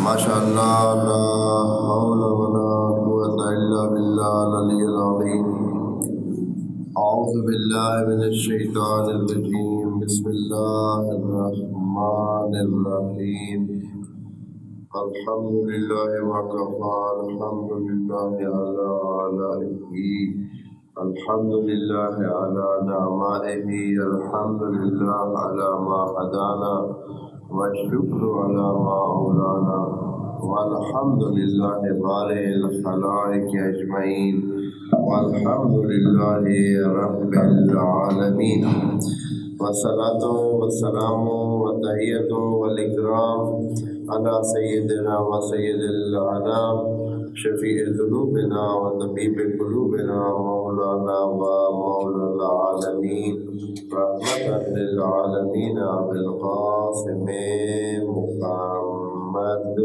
ماشاء اللہ لا حول ولا قوة الا باللہ العلی العظیم۔ اعوذ باللہ من الشیطان الرجیم، بسم اللہ الرحمن الرحیم۔ الحمد للہ وکفی، الحمد للہ علی آلائہ، الحمد للہ علی نعمائہ، الحمد للہ علی ما ہدانا والشکر علی ما اولانا، والحمد للہ بارئ الخلائق اجمعین، والحمد للہ رب العالمین، والصلاۃ والسلام والتحیۃ والاکرام علی سیدنا و سید الانام، شفیع ذنوبنا و طبیب قلوبنا، مولانا و مولا العالمین، رحمۃ للعالمین، بالقاسم محمد۔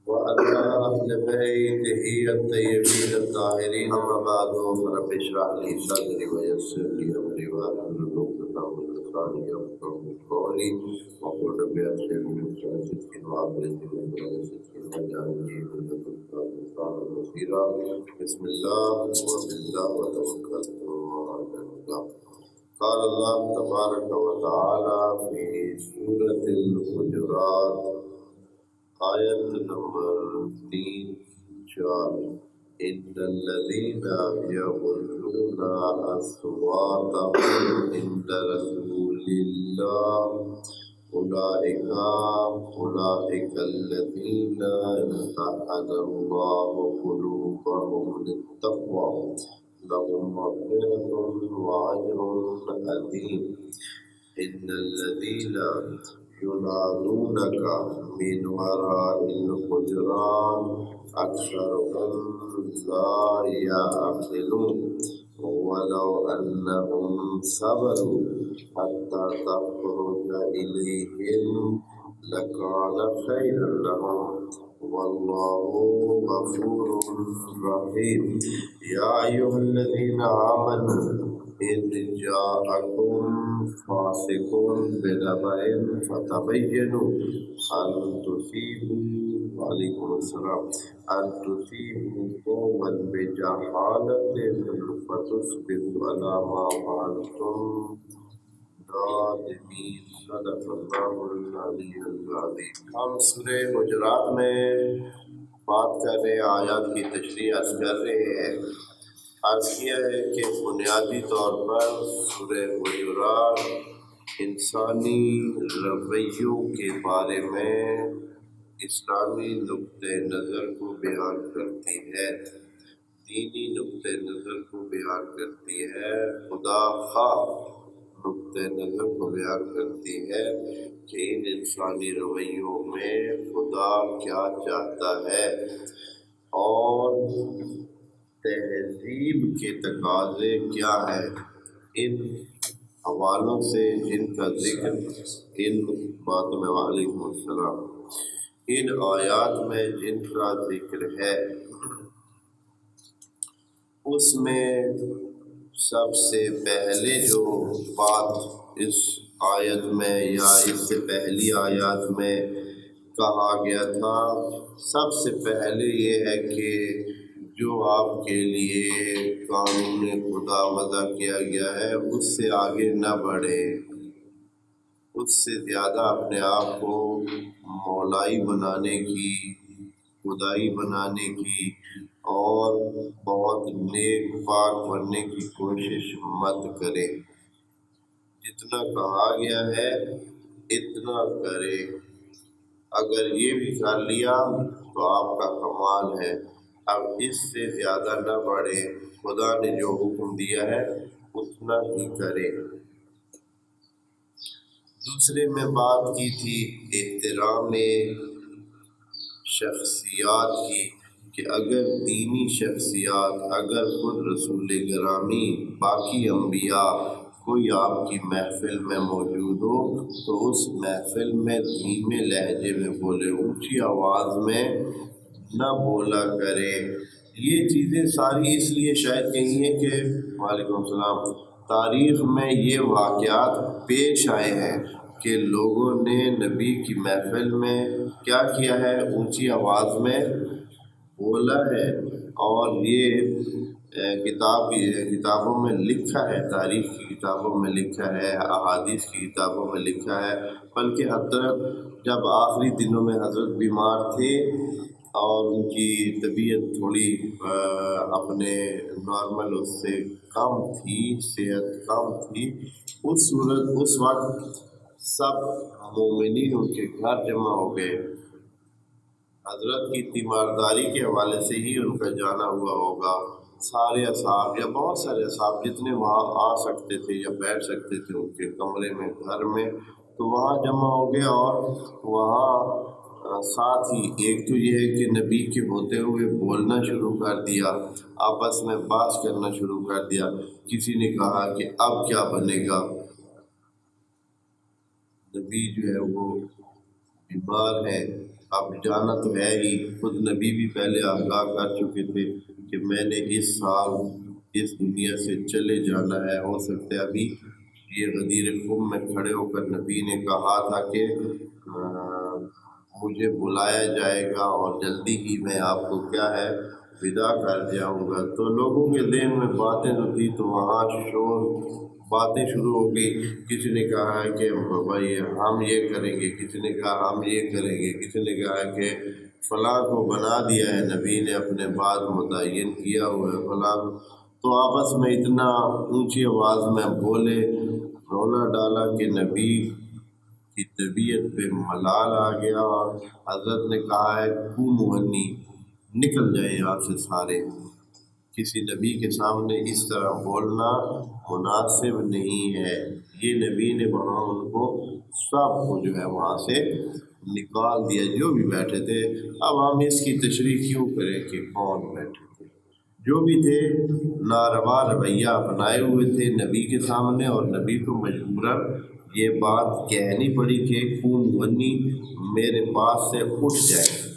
وعلى أهل بيته الطيبين الطاهرين، أما بعد، فرب اشرح لي صدري ويسر لي أمري واحلل عقدة من لساني يفقهوا قولي، وقل رب أدخلني من صدق وأخرجني من صدق واجعلني من لدنك سلطانا نصيرا۔ بسم الله وبالله وتوكلت على الله۔ قال الله تبارك وتعالى في سورة الحجرات آیت نمبر 3-4، ان الذين يغضون اصواتهم عند رسول الله اولئك الذين امتحن الله قلوبهم للتقوى لهم مغفرة وأجر عظيم۔ ان الذين ينادونك من وراء الحجرات أكثرهم لا يعقلون، ولو أنهم صبروا حتى تخرج إليهم لكان خيرا لهم، والله غفور رحيم۔ يا أيها الذين آمنوا إذ جاءكم فاسق بنبأ فتبينوا أن تصيبوا وعليكم السلام أن تصيبوا قوما بجهالة فتصبحوا على ما فعلتم نادمين۔ صدق اللہ العلی العظیم۔ ہم سورہ حجرات میں بات کر رہے ہیں، آیات کی تشریح عرض کر رہے ہیں۔ عرض کیا ہے کہ بنیادی طور پر سورہ حجرات انسانی رویوں کے بارے میں اسلامی نقطۂ نظر کو بیان کرتی ہے، دینی نقطۂ نظر کو بیان کرتی ہے، خدا خواہ نقطۂ نظر کو بیان کرتی ہے کہ ان انسانی رویوں میں خدا کیا چاہتا ہے اور تہذیب کے تقاضے کیا ہے۔ ان حوالوں سے جن کا ذکر ان باتوں میں، وعلیکم السلام، ان آیات میں جن کا ذکر ہے، اس میں سب سے پہلے جو بات اس آیت میں یا اس سے پہلی آیات میں کہا گیا تھا، سب سے پہلے یہ ہے کہ جو آپ کے لیے قانون خدا وضع کیا گیا ہے اس سے آگے نہ بڑھے، اس سے زیادہ اپنے آپ کو مولائی بنانے کی، خدائی بنانے کی اور بہت نیک پاک بننے کی کوشش مت کرے۔ جتنا کہا گیا ہے اتنا کرے، اگر یہ بھی کر لیا تو آپ کا کمال ہے، اب اس سے زیادہ نہ بڑھے، خدا نے جو حکم دیا ہے اتنا ہی کرے۔ دوسرے میں بات کی تھی احترام شخصیات کی، کہ اگر دینی شخصیات، اگر خود رسول گرامی، باقی انبیاء کوئی آپ کی محفل میں موجود ہو تو اس محفل میں دھیمے لہجے میں بولے، اونچی آواز میں نہ بولا کرے۔ یہ چیزیں ساری اس لیے شاید کہیں ہیں کہ وعلیکم السلام، تاریخ میں یہ واقعات پیش آئے ہیں کہ لوگوں نے نبی کی محفل میں کیا کیا ہے، اونچی آواز میں بولا ہے، اور یہ کتابوں میں لکھا ہے، تاریخ کی کتابوں میں لکھا ہے، احادیث کی کتابوں میں لکھا ہے۔ بلکہ حضرت جب آخری دنوں میں حضرت بیمار تھے اور ان کی طبیعت تھوڑی اپنے نارمل اس سے کم تھی، صحت کم تھی، اس وقت سب مومنین ان کے گھر جمع ہو گئے۔ حضرت کی تیمارداری کے حوالے سے ہی ان کا جانا ہوا ہوگا۔ سارے اصحاب یا بہت سارے اصحاب جتنے وہاں آ سکتے تھے یا بیٹھ سکتے تھے ان کے کمرے میں، گھر میں، تو وہاں جمع ہو گئے۔ اور وہاں ساتھ ہی ایک تو یہ ہے کہ نبی کے ہوتے ہوئے بولنا شروع کر دیا، آپس میں بحث کرنا شروع کر دیا۔ کسی نے کہا کہ اب کیا بنے گا، نبی جو ہے وہ بیمار ہے، اب جانا تو ہے ہی۔ خود نبی بھی پہلے آگاہ کر چکے تھے کہ میں نے اس سال اس دنیا سے چلے جانا ہے۔ ہو سکتا ہے ابھی یہ غدیر خم میں کھڑے ہو کر نبی نے کہا تھا کہ مجھے بلایا جائے گا اور جلدی ہی میں آپ کو کیا ہے ودا کر جاؤں گا۔ تو لوگوں کے ذہن میں باتیں تو تھی، تو وہاں شور باتیں شروع ہو گئی۔ کسی نے کہا کہ بھائی ہم یہ کریں گے، کسی نے کہا ہم یہ کریں گے، کسی نے کہا کہ فلاں کو بنا دیا ہے نبی نے، اپنے بعد متعین کیا ہوا ہے فلاں۔ تو آپس میں اتنا اونچی آواز میں بولے، رولا ڈالا کہ نبی کی طبیعت پہ ملال آ گیا، اور حضرت نے کہا ہے قوموا عنی، نکل جائیں یہاں سے سارے۔ کسی نبی کے سامنے اس طرح بولنا مناسب نہیں ہے۔ یہ نبی نے وہاں ان کو سب کو جو ہے وہاں سے نکال دیا جو بھی بیٹھے تھے۔ اب ہم اس کی تشریح کیوں کریں کہ کون بیٹھے تھے، جو بھی تھے ناروا رویہ اپنائے ہوئے تھے نبی کے سامنے، اور نبی کو مجبوراً یہ بات کہنی پڑی کہ قوموا عنی، میرے پاس سے اٹھ جائے۔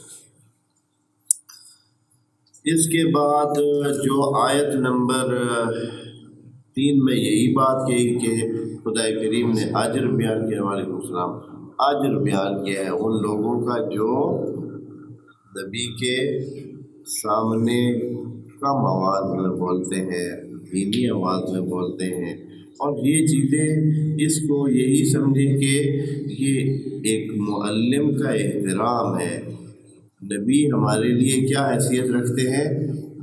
اس کے بعد جو آیت نمبر 3 میں یہی بات کہی کہ خدا کریم نے اجر بیان کیا، وعلیکم السلام، اجر بیان کیا ہے ان لوگوں کا جو نبی کے سامنے کم آواز میں بولتے ہیں، دھیمی آواز میں بولتے ہیں۔ اور یہ چیزیں اس کو یہی سمجھیں کہ یہ ایک معلم کا احترام ہے۔ نبی ہمارے لیے کیا حیثیت رکھتے ہیں؟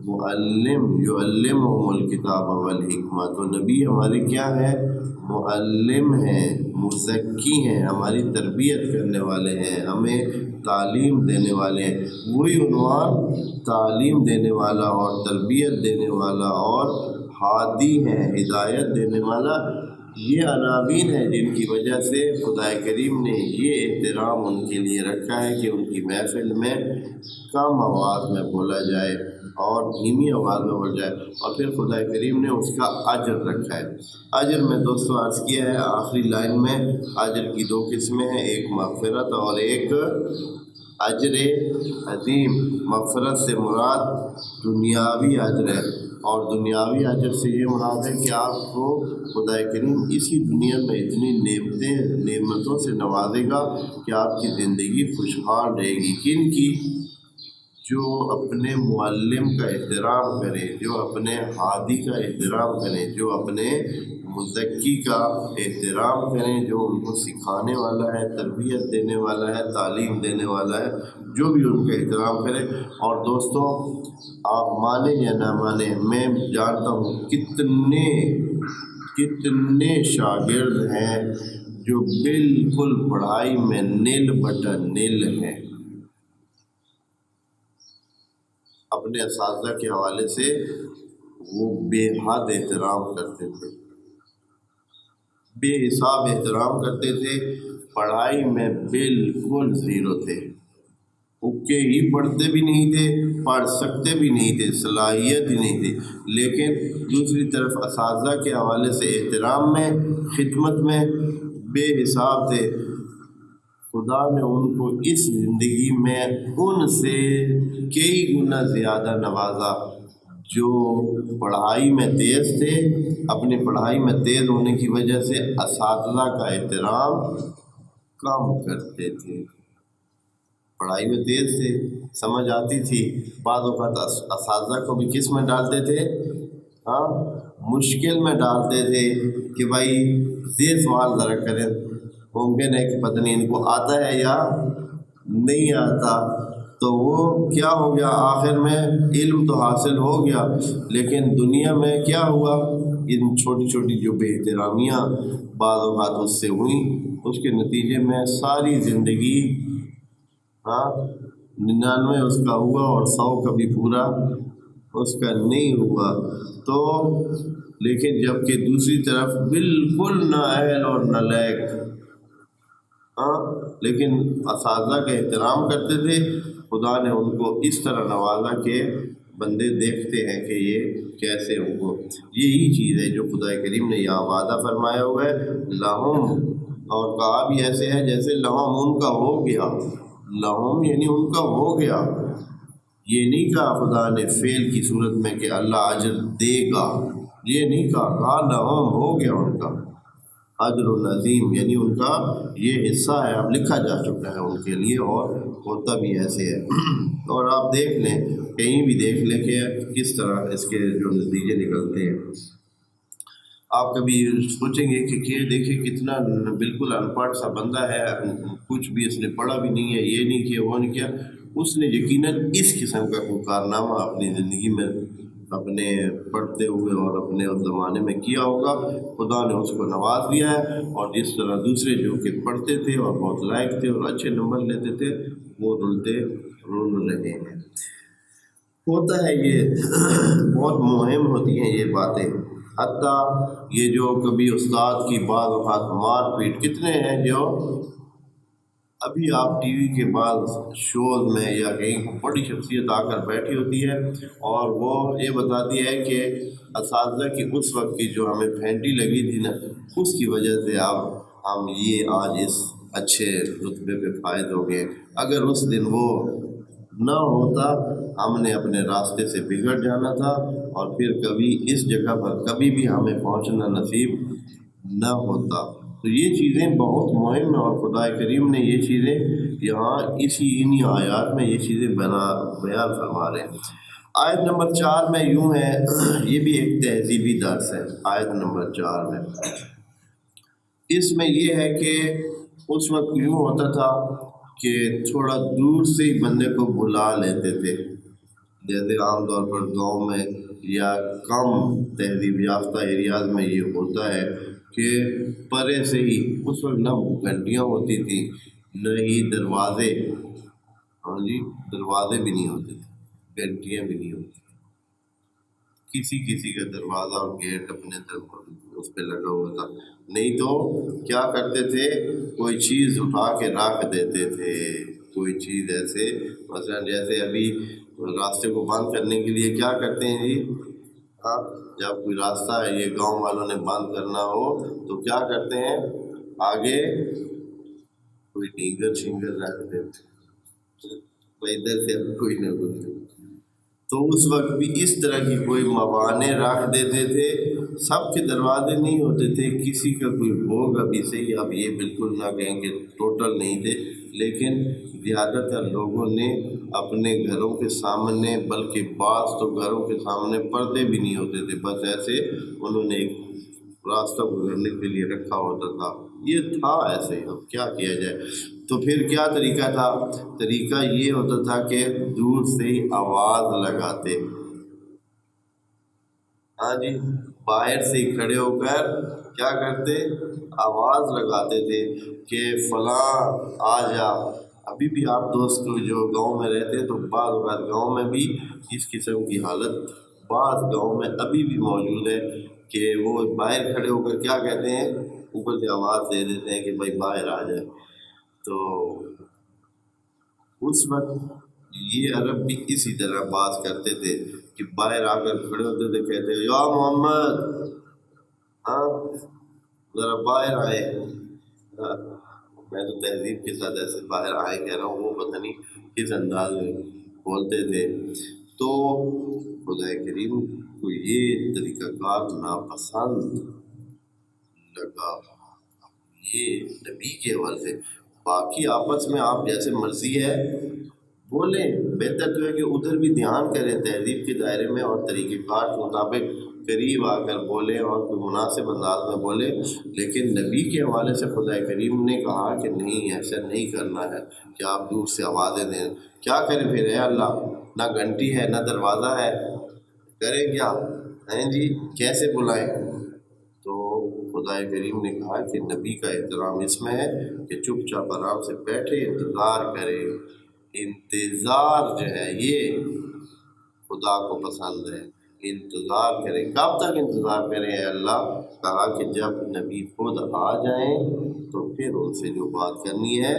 معلم، یعلمہم الکتاب والحکمہ۔ تو نبی ہمارے کیا ہیں؟ معلم ہیں، مزکی ہیں، ہماری تربیت کرنے والے ہیں، ہمیں تعلیم دینے والے ہیں۔ وہی عنوان تعلیم دینے والا اور تربیت دینے والا اور ہادی ہیں، ہدایت دینے والا، یہ عناوین ہیں جن کی وجہ سے خدا کریم نے یہ احترام ان کے لیے رکھا ہے کہ ان کی محفل میں کم آواز میں بولا جائے اور دھیمی آواز میں بولا جائے، اور پھر خدا کریم نے اس کا اجر رکھا ہے۔ اجر میں دوستو عرض کیا ہے آخری لائن میں، اجر کی 2 قسمیں ہیں، ایک مغفرت اور ایک اجر عظیم۔ مغفرت سے مراد دنیاوی اجر ہے، اور دنیاوی اجر سے یہ مراد ہے کہ آپ کو خدا کریم اسی دنیا میں اتنی نعمتوں سے نوازے گا کہ آپ کی زندگی خوشحال رہے گی۔ کن کی؟ جو اپنے معلم کا احترام کریں، جو اپنے ہادی کا احترام کریں، جو اپنے مزکی کا احترام کریں، جو ان کو سکھانے والا ہے، تربیت دینے والا ہے، تعلیم دینے والا ہے، جو بھی ان کا احترام کرے۔ اور دوستوں آپ مانیں یا نہ مانیں، میں جانتا ہوں کتنے شاگرد ہیں جو بالکل پڑھائی میں نیل بٹا نیل ہیں، اپنے اساتذہ کے حوالے سے وہ بے حد احترام کرتے تھے، بے حساب احترام کرتے تھے، پڑھائی میں بالکل زیرو تھے، اکے ہی پڑھتے بھی نہیں تھے، پڑھ سکتے بھی نہیں تھے، صلاحیت ہی نہیں تھی، لیکن دوسری طرف اساتذہ کے حوالے سے احترام میں، خدمت میں بے حساب تھے۔ خدا نے ان کو اس زندگی میں ان سے کئی گنا زیادہ نوازا جو پڑھائی میں تیز تھے، اپنی پڑھائی میں تیز ہونے کی وجہ سے اساتذہ کا احترام کم کرتے تھے۔ پڑھائی میں تیز تھے، سمجھ آتی تھی، بعض اوقات اساتذہ کو بھی کس میں ڈالتے تھے؟ ہاں، مشکل میں ڈالتے تھے کہ بھائی یہ سوال ذرا کریں، ممکن ہے کہ پتہ نہیں ان کو آتا ہے یا نہیں آتا۔ تو وہ کیا ہو گیا، آخر میں علم تو حاصل ہو گیا، لیکن دنیا میں کیا ہوا، ان چھوٹی چھوٹی جو بے احترامیاں بعض اوقات اس سے ہوئیں، اس کے نتیجے میں ساری زندگی 99 اس کا ہوا اور 100 کبھی پورا اس کا نہیں ہوا۔ تو لیکن جب کہ دوسری طرف بالکل نااہل اور نالائق، لیکن اساتذہ کا احترام کرتے تھے، خدا نے ان کو اس طرح نوازا کہ بندے دیکھتے ہیں کہ یہ کیسے ان کو، یہی چیز ہے جو خدا کریم نے یہاں وعدہ فرمایا ہوا ہے لہم، اور کہا بھی ایسے ہے جیسے لہم ان کا ہو گیا، لہم یعنی ان کا ہو گیا، یہ نہیں کہا خدا نے فعل کی صورت میں کہ اللہ اجر دے گا، یہ نہیں کہا لہم ہو گیا ان کا اجر العظیم، یعنی ان کا یہ حصہ ہے، اب لکھا جا چکا ہے ان کے لیے، اور ہوتا بھی ایسے ہے۔ اور آپ دیکھ لیں، کہیں بھی دیکھ لیں کہ کس طرح اس کے جو نتیجے نکلتے ہیں۔ آپ کبھی سوچیں گے کہ دیکھیں کتنا بالکل ان پڑھ سا بندہ ہے، کچھ بھی اس نے پڑھا بھی نہیں ہے، یہ نہیں کیا وہ نہیں کیا، اس نے یقیناً اس قسم کا کوئی کارنامہ اپنی زندگی میں اپنے پڑھتے ہوئے اور اپنے اس زمانے میں کیا ہوگا، خدا نے اس کو نواز دیا ہے، اور جس طرح دوسرے جو کہ پڑھتے تھے اور بہت لائق تھے اور اچھے نمبر لیتے تھے، وہ رول رہے ہیں۔ ہوتا ہے یہ بہت مہم ہوتی ہیں یہ باتیں، حتیٰ یہ جو کبھی استاد کی بعض اوقات مار پیٹ، کتنے ہیں جو ابھی آپ ٹی وی کے بعض شوز میں یا کہیں بڑی شخصیت آ کر بیٹھی ہوتی ہے اور وہ یہ بتاتی ہے کہ اساتذہ کی اس وقت کی جو ہمیں پھینٹی لگی تھی نا، اس کی وجہ سے ہم یہ آج اس اچھے رتبے پہ فائد ہو گئے، اگر اس دن وہ نہ ہوتا ہم نے اپنے راستے سے بگڑ جانا تھا، اور پھر کبھی اس جگہ پر کبھی بھی ہمیں پہنچنا نصیب نہ ہوتا۔ تو یہ چیزیں بہت مہم ہیں، اور خدا کریم نے یہ چیزیں یہاں انہی آیات میں یہ چیزیں بیان فرما رہے ہیں۔ آیت نمبر 4 میں یوں ہے، یہ بھی ایک تہذیبی درس ہے، آیت نمبر 4 میں اس میں یہ ہے کہ اس وقت یوں ہوتا تھا کہ تھوڑا دور سے ہی بندے کو بلا لیتے تھے، جیسے عام طور پر گاؤں میں یا کم تہذیب یافتہ ایریاز میں یہ ہوتا ہے کہ پرے سے ہی، اس وقت نہ گھنٹیاں ہوتی تھی نہ ہی دروازے، دروازے بھی نہیں ہوتے تھے، گھنٹیاں بھی نہیں ہوتی، کسی کا دروازہ اور گیٹ اپنے اس پہ لگا ہوا تھا، نہیں تو کیا کرتے تھے، کوئی چیز اٹھا کے رکھ دیتے تھے، کوئی چیز ایسے، مثلا جیسے ابھی راستے کو بند کرنے کے لیے کیا کرتے ہیں جی، جب کوئی راستہ ہے یہ گاؤں والوں نے بند کرنا ہو تو کیا کرتے ہیں، آگے کوئی ڈینگر شینگر رکھ دیتے، ادھر سے اب کوئی نہ گزرے، تو اس وقت بھی اس طرح کی کوئی موانع رکھ دیتے تھے، سب کے دروازے نہیں ہوتے تھے، کسی کا کوئی ہوگا بھی صحیح، اب یہ بالکل نہ کہیں کہ ٹوٹل نہیں تھے، لیکن زیادہ تر لوگوں نے اپنے گھروں کے سامنے، بلکہ بعض تو گھروں کے سامنے پردے بھی نہیں ہوتے تھے، بس ایسے انہوں نے ایک راستہ گزرنے کے لیے رکھا ہوتا تھا، یہ تھا ایسے، اب کیا کیا جائے۔ تو پھر کیا طریقہ تھا، طریقہ یہ ہوتا تھا کہ دور سے ہی آواز لگاتے، جی باہر سے ہی کھڑے ہو کر کیا کرتے، آواز لگاتے تھے کہ فلاں آ جا۔ ابھی بھی آپ دوست جو گاؤں میں رہتے تو بعض اوقات گاؤں میں بھی اس قسم کی حالت بعض گاؤں میں ابھی بھی موجود ہے کہ وہ باہر کھڑے ہو کر کیا کہتے ہیں، اوپر سے آواز دے دیتے ہیں کہ بھائی باہر آ جائے۔ تو اس وقت یہ عرب بھی اسی طرح بات کرتے تھے کہ باہر آ کر کھڑے ہوتے تھے، کہتے یا محمد، ذرا باہر آئے، میں تو تہذیب کے ساتھ ایسے باہر آئے کہہ رہا ہوں، وہ پتہ نہیں کس انداز میں بولتے تھے۔ تو خدا کریم کو یہ طریقہ کار ناپسند لگا، یہ نبی کے حوالے سے۔ باقی آپس میں آپ جیسے مرضی ہے بولیں، بہتر تو ہے کہ ادھر بھی دھیان کریں تہذیب کے دائرے میں اور طریقہ کار کے مطابق قریب آ کر بولیں اور کوئی مناسب انداز میں بولیں، لیکن نبی کے حوالے سے خدا کریم نے کہا کہ نہیں، ایسا نہیں کرنا ہے کہ آپ دور سے آوازیں دیں۔ کیا کریں پھر اے اللہ، نہ گھنٹی ہے نہ دروازہ ہے، کریں کیا ہیں جی، کیسے بلائیں؟ تو خدا کریم نے کہا کہ نبی کا احترام اس میں ہے کہ چپ چاپ آرام سے بیٹھے انتظار کرے۔ انتظار جو ہے یہ خدا کو پسند ہے، انتظار کریں۔ کب تک انتظار کریں اے اللہ؟ کہا کہ جب نبی خود آ جائیں تو پھر ان سے جو بات کرنی ہے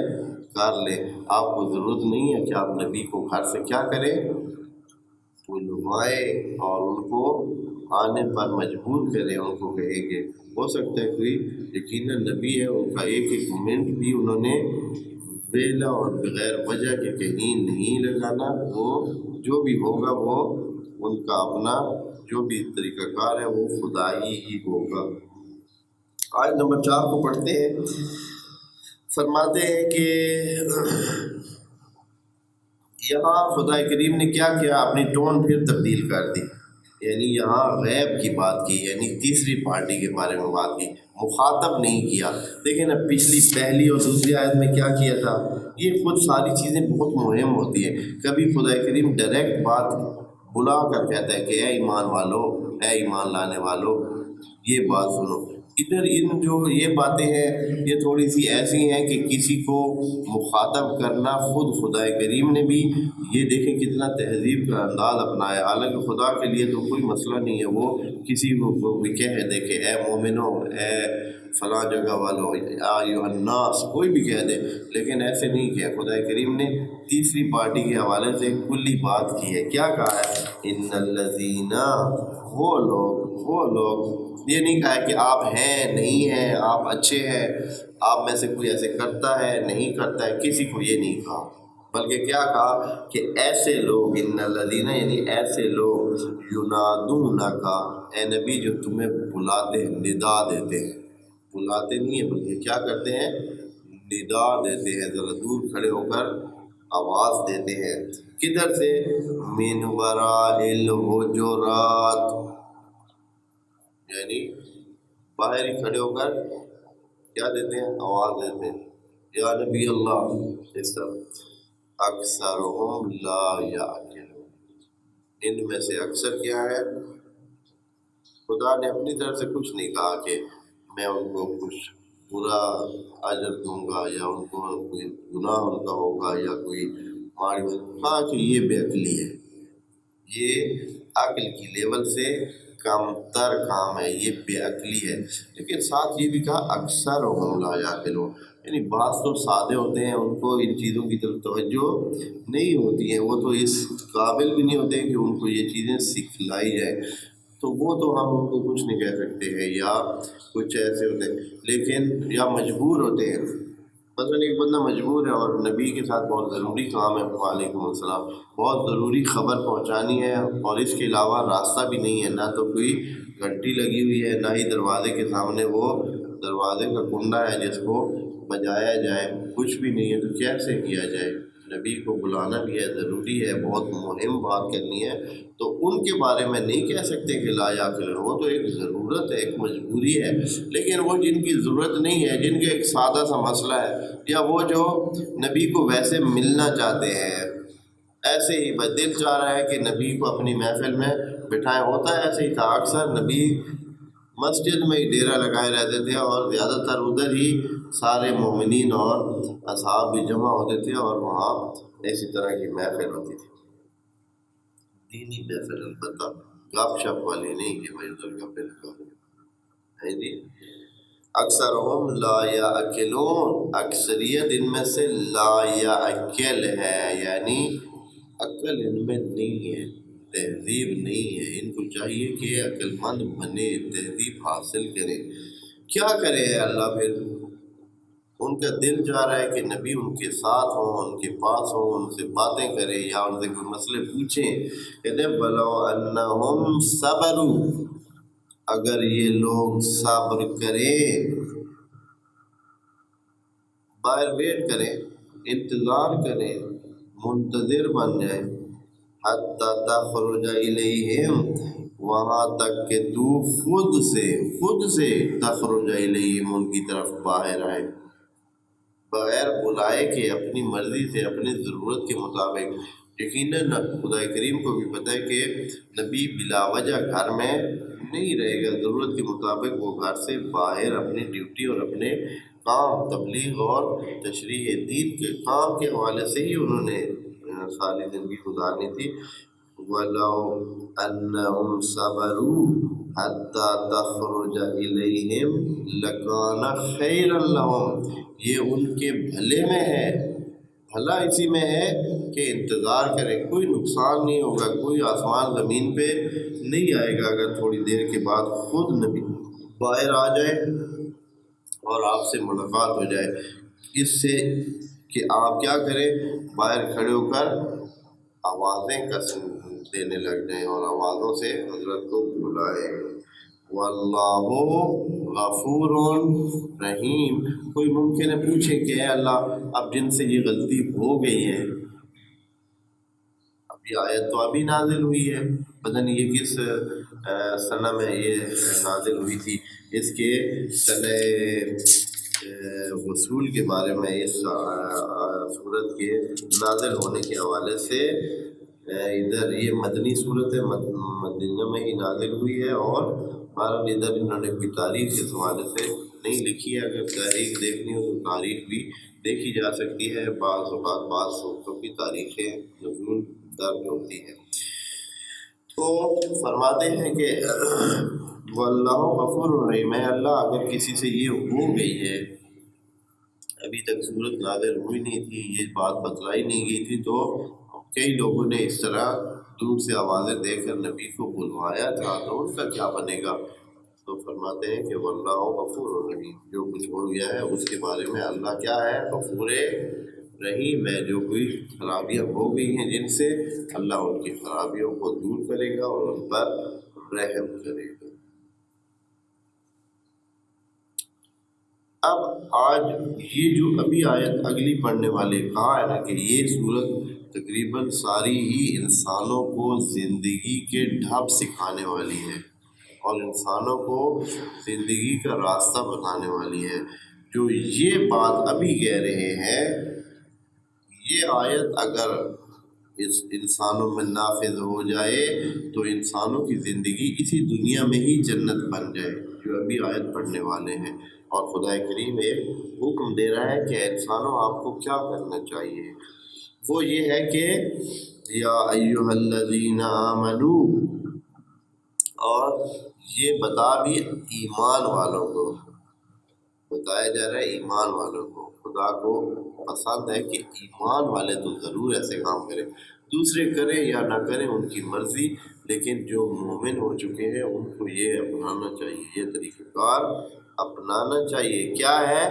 کر لیں۔ آپ کو ضرورت نہیں ہے کہ آپ نبی کو گھر سے کیا کریں، بلوائیں اور ان کو آنے پر مجبور کریں، ان کو کہیں کہ ہو سکتا ہے کوئی یقیناً نبی ہے، ان کا ایک ایک منٹ بھی انہوں نے ویلا اور بغیر وجہ کے کہیں نہیں لگانا، وہ جو بھی ہوگا وہ ان کا اپنا جو بھی طریقہ کار ہے وہ خدائی ہی ہوگا۔ آیت نمبر 4 کو پڑھتے ہیں، فرماتے ہیں کہ یہاں خدا کریم نے کیا کیا، اپنی ٹون پھر تبدیل کر دی، یعنی یہاں غیب کی بات کی، یعنی تیسری پارٹی کے بارے میں بات کی، مخاطب نہیں کیا۔ دیکھیں نا پچھلی پہلی اور دوسری آیت میں کیا کیا تھا، یہ خود ساری چیزیں بہت مہم ہوتی ہیں۔ کبھی خدا کریم ڈائریکٹ بات بلا کر کہتا ہے کہ اے ایمان والو، اے ایمان لانے والو یہ بات سنو۔ ادھر ان جو یہ باتیں ہیں یہ تھوڑی سی ایسی ہیں کہ کسی کو مخاطب کرنا خود خدا کریم نے بھی یہ دیکھیں کتنا تہذیب کا انداز اپنایا۔ حالانکہ خدا کے لیے تو کوئی مسئلہ نہیں ہے، وہ کسی کو بھی کہہ دے کہ اے مومنو، اے فلاں جگہ والو، یا ایھا الناس، کوئی بھی کہہ دے، لیکن ایسے نہیں کیا۔ خدا کریم نے تیسری پارٹی کے حوالے سے کلی بات کی ہے۔ کیا کہا ہے؟ ان الذین، وہ لوگ، یہ نہیں کہا کہ آپ ہیں نہیں ہیں، آپ اچھے ہیں، آپ میں سے کوئی ایسے کرتا ہے نہیں کرتا ہے، کسی کو یہ نہیں کہا، بلکہ کیا کہا کہ ایسے لوگ، ان الذین یعنی ایسے لوگ، ینادونک، اے نبی جو تمہیں بلاتے ہیں، ندا دیتے ہیں، بلاتے نہیں ہیں بلکہ کیا کرتے ہیں، ندا دیتے ہیں، ذرا دور کھڑے ہو کر آواز دیتے ہیں۔ کدھر سے؟ من وراء الحجرات، یعنی باہر ہی کھڑے ہو کر کیا دیتے ہیں، آواز دیتے ہیں، یا نبی اللہ، اس طرح۔ اکثرهم لا یعقلون، ان میں سے اکثر کیا ہے، خدا نے اپنی طرف سے کچھ نہیں کہا کہ میں ان کو کچھ برا اجر دوں گا یا ان کو کوئی گناہ ان کا ہوگا یا کوئی ماری، ہاں کہ یہ بے عقلی ہے، یہ عقل کی لیول سے کم تر کام ہے، یہ بے عقلی ہے۔ لیکن ساتھ یہ بھی کہا اکثرهم لا یعقلون، یعنی بعض تو سادے ہوتے ہیں، ان کو ان چیزوں کی طرف توجہ نہیں ہوتی ہے، وہ تو اس قابل بھی نہیں ہوتے کہ ان کو یہ چیزیں سکھلائی جائے، تو وہ تو ہم ان کو کچھ نہیں کہہ سکتے ہیں، یا کچھ ایسے ہوتے ہیں، لیکن یا مجبور ہوتے ہیں۔ مثلا ایک بندہ مجبور ہے اور نبی کے ساتھ بہت ضروری کام ہے، وعلیکم السلام، بہت ضروری خبر پہنچانی ہے، اور اس کے علاوہ راستہ بھی نہیں ہے، نہ تو کوئی گھنٹی لگی ہوئی ہے، نہ ہی دروازے کے سامنے وہ دروازے کا کنڈا ہے جس کو بجایا جائے، کچھ بھی نہیں ہے، تو کیسے کیا جائے؟ نبی کو بلانا بھی ہے، ضروری ہے، بہت مہم بات کرنی ہے، تو ان کے بارے میں نہیں کہہ سکتے کہ لا یعقلون، وہ تو ایک ضرورت ہے، ایک مجبوری ہے۔ لیکن وہ جن کی ضرورت نہیں ہے، جن کا ایک سادہ سا مسئلہ ہے، یا وہ جو نبی کو ویسے ملنا چاہتے ہیں، ایسے ہی بس دل چاہ رہا ہے کہ نبی کو اپنی محفل میں بٹھائیں، ہوتا ہے ایسے ہی تھا، اکثر نبی مسجد میں ہی ڈیرا لگائے رہتے تھے اور زیادہ تر ادھر ہی سارے مومنین اور اصحاب بھی جمع ہوتے تھے، اور وہاں اسی طرح کی محفل ہوتی تھی، دینی محفل، البتہ گپ شپ والی نہیں کہ بھائی ادھر گپے لگا ہے جی۔ اکثرهم لا یعقلون، اکثریت ان میں سے لا یعقل ہے، یعنی عقل ان میں نہیں ہے، تہذیب نہیں ہے، ان کو چاہیے کہ عقل مند بنے، تہذیب حاصل کرے۔ کیا کرے اللہ پھر؟ ان ان کا دل چاہ رہا ہے کہ نبی ان کے ساتھ ہوں، ان کے پاس ہوں، ان سے باتیں کریں یا ان سے کوئی مسئلے پوچھیں۔ کہتے ہیں بلو انہم صبروا، اگر یہ لوگ صبر کریں، باہر ویٹ کریں، انتظار کریں، منتظر بن جائیں، حتی تخرج الیہم، وہاں تک کہ تو خود سے تخرج الیہم، ان کی طرف باہر آئے، بغیر بلائے کہ اپنی مرضی سے اپنی ضرورت کے مطابق۔ یقیناً خدا کریم کو بھی پتہ ہے کہ نبی بلا وجہ گھر میں نہیں رہے گا، ضرورت کے مطابق وہ گھر سے باہر اپنی ڈیوٹی اور اپنے کام، تبلیغ اور تشریح دین کے کام کے حوالے سے ہی انہوں نے ساری زندگی گزارنی تھی۔ وَلَوْ أَنَّهُمْ صَبَرُوا حَتَّى تَخْرُجَ إِلَيْهِمْ لَكَانَ خَيْرًا لَهُمْ، یہ ان کے بھلے میں ہے، بھلا اسی میں ہے کہ انتظار کریں، کوئی نقصان نہیں ہوگا، کوئی آسمان زمین پہ نہیں آئے گا اگر تھوڑی دیر کے بعد خود نبی باہر آ جائے اور آپ سے ملاقات ہو جائے، اس سے کہ آپ کیا کریں، باہر کھڑے ہو کر آوازیں قسم دینے لگ جائیں اور آوازوں سے حضرت کو بلائیں۔ واللہ غفور رحیم۔ کوئی ممکن ہے پوچھے کہ اے اللہ، اب جن سے یہ غلطی ہو گئی ہے، اب یہ آیت تو ابھی نازل ہوئی ہے، پتہ نہیں یہ کس سنہ میں یہ نازل ہوئی تھی، اس کے سنہ وصول کے بارے میں اس صورت کے نازل ہونے کے حوالے سے ادھر یہ مدنی صورت ہے، مدینہ میں ہی نازل ہوئی ہے، اور بہرحال ادھر انہوں نے کوئی تاریخ کے حوالے سے نہیں لکھی ہے۔ اگر تاریخ دیکھنی ہو تو تاریخ بھی دیکھی جا سکتی ہے، بعض اوقات بعض صورتوں کی تاریخیں نزول درج ہوتی ہے۔ تو فرماتے ہیں کہ واللہ غفور رحیم، ہے اللہ اگر کسی سے یہ ہو گئی ہے، ابھی تک صورت نازل ہوئی نہیں تھی، یہ بات بتلائی نہیں گئی تھی، تو کئی لوگوں نے اس طرح دور سے آوازیں دے کر نبی کو بلوایا تھا، تو ان کا کیا بنے گا؟ تو فرماتے ہیں کہ واللہ غفور رحیم، جو کچھ ہو گیا ہے اس کے بارے میں اللہ کیا ہے؟ غفور رحیم ہے۔ جو کوئی خرابیاں ہو گئی ہیں جن سے، اللہ ان کی خرابیوں کو دور کرے گا اور ان پر رحم کرے گا۔ اب آج یہ جو ابھی آیت اگلی پڑھنے والے کہا ہے نا کہ یہ صورت تقریباً ساری ہی انسانوں کو زندگی کے ڈھب سکھانے والی ہے اور انسانوں کو زندگی کا راستہ بتانے والی ہے۔ جو یہ بات ابھی کہہ رہے ہیں، یہ آیت اگر اس انسانوں میں نافذ ہو جائے تو انسانوں کی زندگی اسی دنیا میں ہی جنت بن جائے، جو ابھی آیت پڑھنے والے ہیں۔ اور خدا کریم ایک حکم دے رہا ہے کہ انسانوں آپ کو کیا کرنا چاہیے، وہ یہ ہے کہ یا ایھا الذین آمنوا، اور یہ بتا بھی ایمان والوں کو، بتایا جا رہا ہے ایمان والوں کو۔ خدا کو پسند ہے کہ ایمان والے تو ضرور ایسے کام کریں، دوسرے کریں یا نہ کریں ان کی مرضی، لیکن جو مومن ہو چکے ہیں ان کو یہ اپنانا چاہیے، یہ طریقہ کار اپنانا چاہیے۔ کیا ہے؟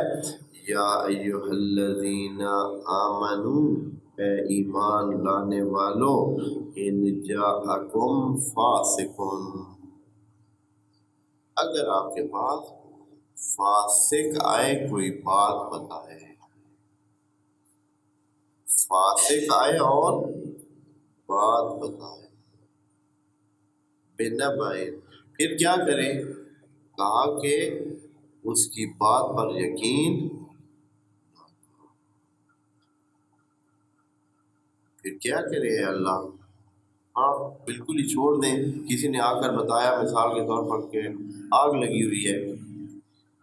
یا ایھا الذین آمنوا، اے ایمان لانے والو، ان جاءکم فاسق، اگر آپ کے پاس فاسق آئے، کوئی بات بتائے، فاسق آئے اور بات بتائے، بنبأ، پھر کیا کریں؟ کہا کہ اس کی بات پر یقین، پھر کیا کرے اللہ؟ ہاں بالکل ہی چھوڑ دیں۔ کسی نے آ کر بتایا مثال کے طور پر کہ آگ لگی ہوئی ہے،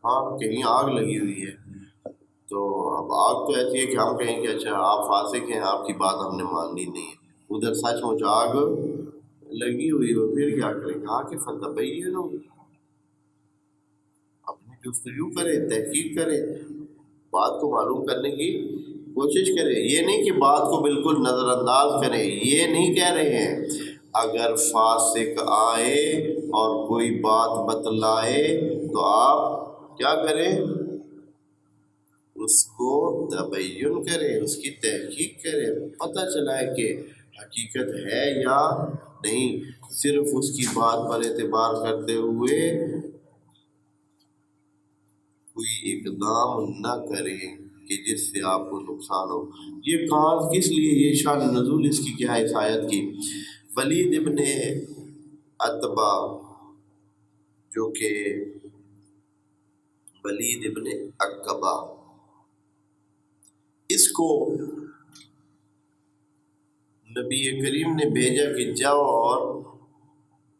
ہاں کہیں آگ لگی ہوئی ہے، تو اب آگ تو ایسی ہے کہ ہم کہیں کہ اچھا آپ فاسق ہیں، آپ کی بات ہم نے ماننی نہیں ہے، ادھر سچ مچ آگ لگی ہوئی ہو، پھر کیا کریں؟ کہا کہ فتبینوا، اپنی جستجو کریں، تحقیق کریں، بات کو معلوم کرنے کی کوشش کریں۔ یہ نہیں کہ بات کو بالکل نظر انداز کریں، یہ نہیں کہہ رہے ہیں۔ اگر فاسق آئے اور کوئی بات بتلائے تو آپ کیا کریں؟ اس کو تبین کرے، اس کی تحقیق کرے، پتہ چلائے کہ حقیقت ہے یا نہیں، صرف اس کی بات پر اعتبار کرتے ہوئے کوئی اقدام نہ کرے کہ جس سے آپ کو نقصان ہو۔ یہ کہاں کس لیے، یہ شان نزول اس کی کیا ہے اس آیت کی؟ ولید ابن عتبہ جو کہ ولید ابن عقبہ، اس کو نبی کریم نے بھیجا کہ جاؤ اور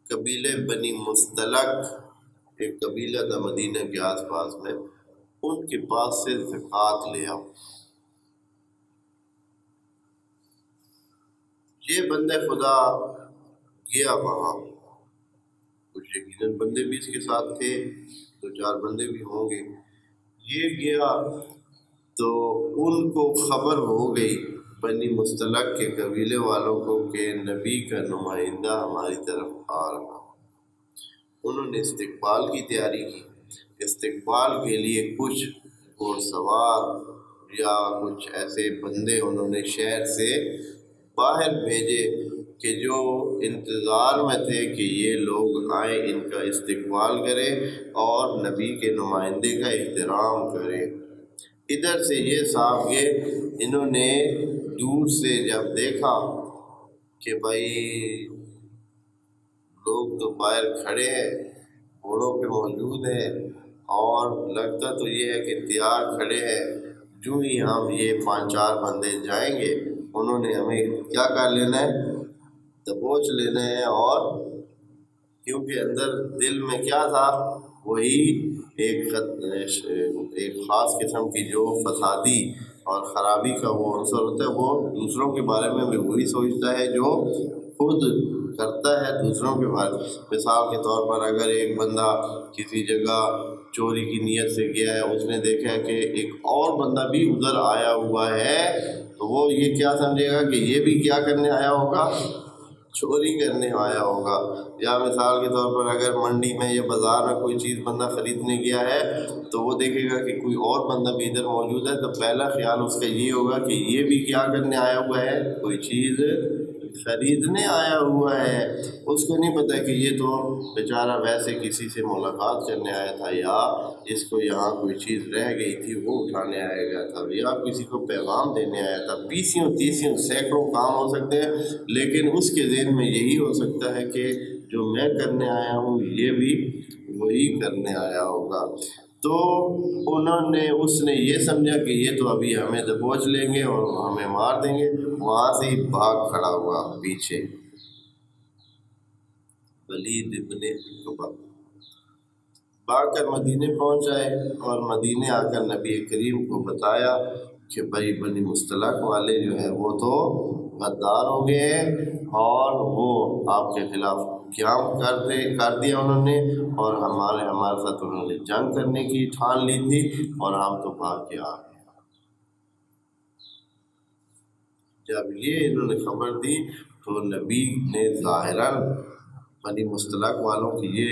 قبیلے بنی مستلق، ایک قبیلہ تھا مدینہ کے آس پاس میں، ان کے پاس سے زکوٰۃ لے آؤ۔ یہ بندہ خدا گیا وہاں، کچھ یقیناً بندے بھی اس کے ساتھ تھے، 2-4 بندے بھی ہوں گے۔ یہ گیا تو ان کو خبر ہو گئی بنی مستلق کے قبیلے والوں کو کہ نبی کا نمائندہ ہماری طرف آ رہا۔ انہوں نے استقبال کی تیاری کی۔ استقبال کے لیے کچھ گھوڑ سوار یا کچھ ایسے بندے انہوں نے شہر سے باہر بھیجے کہ جو انتظار میں تھے کہ یہ لوگ آئیں، ان کا استقبال کریں اور نبی کے نمائندے کا احترام کریں۔ ادھر سے یہ صاحب یہ انہوں نے دور سے جب دیکھا کہ بھائی لوگ تو باہر کھڑے ہیں، گھوڑوں پہ موجود ہیں، اور لگتا تو یہ ہے کہ تیار کھڑے ہیں، جو ہی ہم یہ 5-4 بندے جائیں گے انہوں نے ہمیں کیا کر لینا ہے، دبوچ لینا ہے۔ اور کیونکہ اندر دل میں کیا تھا، وہی ایک خاص قسم کی جو فسادی اور خرابی کا وہ عنصر ہوتا ہے، وہ دوسروں کے بارے میں بھی وہی سوچتا ہے جو خود کرتا ہے دوسروں کے بارے میں۔ مثال کے طور پر اگر ایک بندہ کسی جگہ چوری کی نیت سے گیا ہے، اس نے دیکھا کہ ایک اور بندہ بھی ادھر آیا ہوا ہے، تو وہ یہ کیا سمجھے گا کہ یہ بھی کیا کرنے آیا ہوگا، چوری کرنے آیا ہوگا۔ یا مثال کے طور پر اگر منڈی میں یا بازار میں کوئی چیز بندہ خریدنے گیا ہے تو وہ دیکھے گا کہ کوئی اور بندہ بھی ادھر موجود ہے، تو پہلا خیال اس کا یہ ہوگا کہ یہ بھی کیا کرنے آیا ہوا ہے، کوئی چیز خریدنے آیا ہوا ہے۔ اس کو نہیں پتہ کہ یہ تو بیچارہ ویسے کسی سے ملاقات کرنے آیا تھا، یا اس کو یہاں کوئی چیز رہ گئی تھی وہ اٹھانے آیا گیا تھا، یا کسی کو پیغام دینے آیا تھا۔ 20 سینکڑوں کام ہو سکتے ہیں، لیکن اس کے ذہن میں یہی ہو سکتا ہے کہ جو میں کرنے آیا ہوں یہ بھی وہی کرنے آیا ہوگا۔ تو اس نے یہ سمجھا کہ یہ تو ابھی ہمیں دبوچ لیں گے اور ہمیں مار دیں گے، وہاں سے ہی بھاگ کھڑا ہوا پیچھے ولید ابن عقبہ، بھاگ کر مدینے پہنچ جائے، اور مدینے آ کر نبی کریم کو بتایا کہ بھائی بنی مستلق والے جو ہیں وہ تو غدار ہو گئے ہیں، اور وہ آپ کے خلاف قیام کر دیا انہوں نے، اور ہمارے ساتھ انہوں نے جنگ کرنے کی ٹھان لی تھی، اور ہم تو بھاگ کے آ گئے۔ جب یہ انہوں نے خبر دی تو نبی نے ظاہراً بنی مستلق والوں کی یہ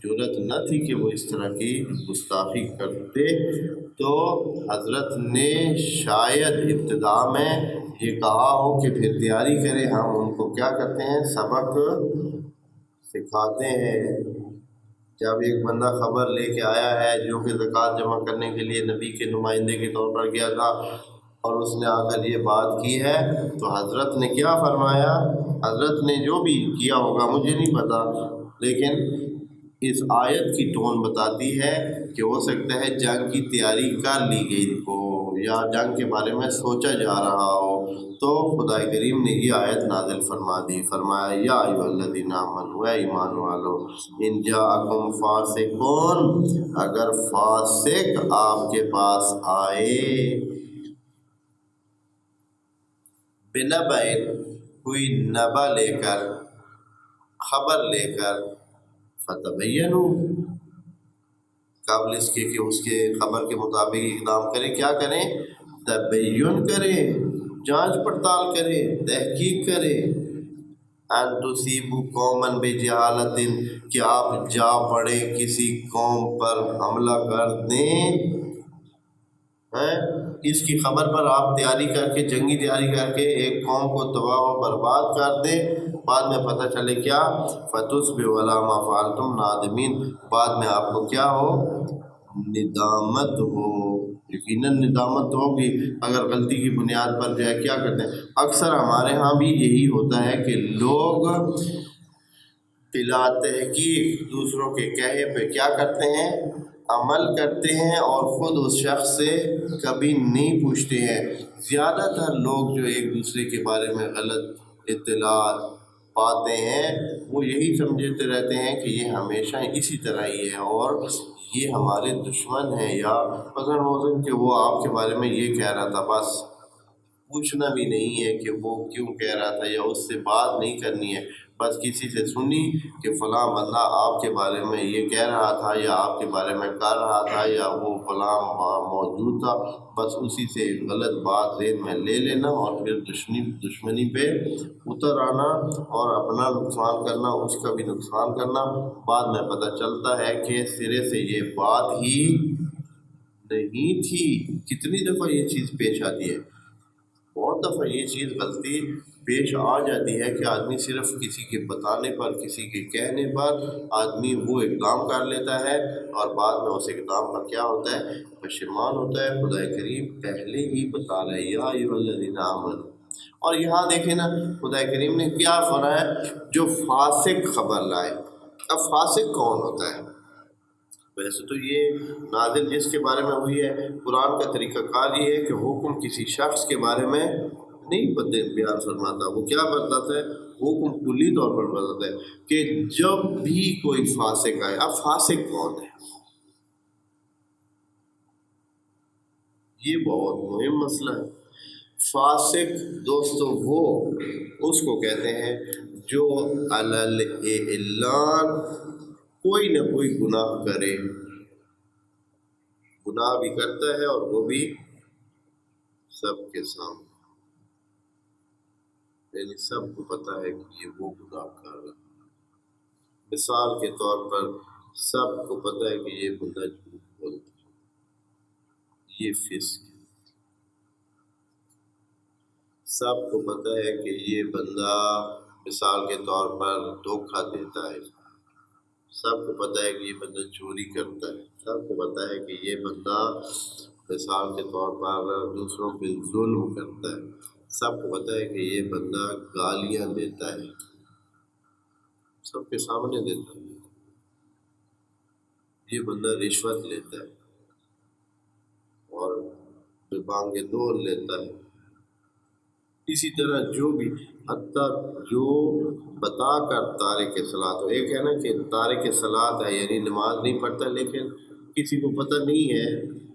جرت نہ تھی کہ وہ اس طرح کی گستاخی کرتے، تو حضرت نے شاید ابتدا میں یہ کہا ہو کہ پھر تیاری کریں، ہم ان کو کیا کرتے ہیں، سبق سکھاتے ہیں۔ جب ایک بندہ خبر لے کے آیا ہے جو کہ زکوٰۃ جمع کرنے کے لیے نبی کے نمائندے کے طور پر گیا تھا، اور اس نے آ کر یہ بات کی ہے، تو حضرت نے کیا فرمایا، حضرت نے جو بھی کیا ہوگا مجھے نہیں پتا، لیکن اس آیت کی ٹون بتاتی ہے کہ ہو سکتا ہے جنگ کی تیاری کر لی گئی ہو، یا جنگ کے بارے میں سوچا جا رہا ہو، تو خدا کریم نے یہ آیت نازل فرما دی، فرمایا یا ایھا الذین آمنوا، اے ایمان والو، ان جاءکم فاسقون، اگر فاسق آپ کے پاس آئے، بنبأ، کوئی نبا لے کر، خبر لے کر، فتبینوا، قبل اس کے کہ اس کے خبر کے مطابق اقدام کریں، کیا کریں، تبین کریں، جانچ پڑتال کریں، تحقیق کریں، ان تصیبوا قوما بجہالۃ، کہ آپ جا پڑیں کسی قوم پر حملہ کر دیں ہیں، اس کی خبر پر آپ تیاری کر کے، جنگی تیاری کر کے ایک قوم کو تباہ و برباد کر دیں، بعد میں پتہ چلے کیا فَتُصْبِحُوا عَلَىٰ مَا فَعَلْتُمْ نَادِمِينَ، بعد میں آپ کو کیا ہو، ندامت ہو۔ یقیناً ندامت تو ہوگی اگر غلطی کی بنیاد پر جو ہے کیا کرتے ہیں۔ اکثر ہمارے ہاں بھی یہی ہوتا ہے کہ لوگ بلا تحقیق دوسروں کے کہے پہ کیا کرتے ہیں، عمل کرتے ہیں، اور خود اس شخص سے کبھی نہیں پوچھتے ہیں۔ زیادہ تر لوگ جو ایک دوسرے کے بارے میں غلط اطلاعات پاتے ہیں وہ یہی سمجھتے رہتے ہیں کہ یہ ہمیشہ اسی طرح ہی ہے اور یہ ہمارے دشمن ہیں، یا مثلا ہو کہ وہ آپ کے بارے میں یہ کہہ رہا تھا، بس پوچھنا بھی نہیں ہے کہ وہ کیوں کہہ رہا تھا، یا اس سے بات نہیں کرنی ہے، بس کسی سے سنی کہ فلاں بندہ آپ کے بارے میں یہ کہہ رہا تھا یا آپ کے بارے میں کر رہا تھا یا وہ فلاں موجود تھا، بس اسی سے غلط بات ذہن میں لے لینا اور پھر دشمنی پہ اتر آنا اور اپنا نقصان کرنا، اس کا بھی نقصان کرنا۔ بعد میں پتہ چلتا ہے کہ سرے سے یہ بات ہی نہیں تھی۔ کتنی دفعہ یہ چیز پیش آتی ہے، بہت دفعہ یہ چیز غلطی پیش آ جاتی ہے کہ آدمی صرف کسی کے بتانے پر، کسی کے کہنے پر آدمی وہ اقدام کر لیتا ہے اور بعد میں اس اقدام پر کیا ہوتا ہے، پشیمان ہوتا ہے۔ خدا کریم پہلے ہی بتا رہا ہے یا ایھا الذین آمنوا، اور یہاں دیکھیں نا خدا کریم نے کیا فرمایا، جو فاسق خبر لائے۔ اب فاسق کون ہوتا ہے؟ ویسے تو یہ نازل جس کے بارے میں ہوئی ہے، قرآن کا طریقہ کار یہ ہے کہ حکم کسی شخص کے بارے میں نہیں بیان فرماتا، وہ کیا بتاتا ہے، حکم کلی طور پر بتاتا ہے کہ جب بھی کوئی فاسق آئے۔ اب فاسق کون ہے، یہ بہت مہم مسئلہ ہے۔ فاسق دوستو وہ اس کو کہتے ہیں جو علی الاعلان کوئی نہ کوئی گناہ کرے، گناہ بھی کرتا ہے اور وہ بھی سب کے سامنے، یعنی سب کو پتہ ہے کہ یہ وہ گناہ کر رہا ہے۔ مثال کے طور پر سب کو پتہ ہے کہ یہ بندہ جھوٹ بولتا ہے، یہ فسق ہے۔ سب کو پتہ ہے کہ یہ بندہ مثال کے طور پر دھوکہ دیتا ہے، سب کو پتہ ہے کہ یہ بندہ چوری کرتا ہے، سب کو پتہ ہے کہ یہ بندہ مثال کے طور پر دوسروں پہ ظلم کرتا ہے، سب کو پتہ ہے کہ یہ بندہ گالیاں دیتا ہے، سب کے سامنے دیتا ہے، یہ بندہ رشوت لیتا ہے اور بانگ دول لیتا ہے۔ اسی طرح جو بھی حتیٰ جو بتا کر تارک صلاۃ ہو، ایک ہے نا کہ تارک صلاۃ ہے یعنی نماز نہیں پڑھتا لیکن کسی کو پتہ نہیں ہے،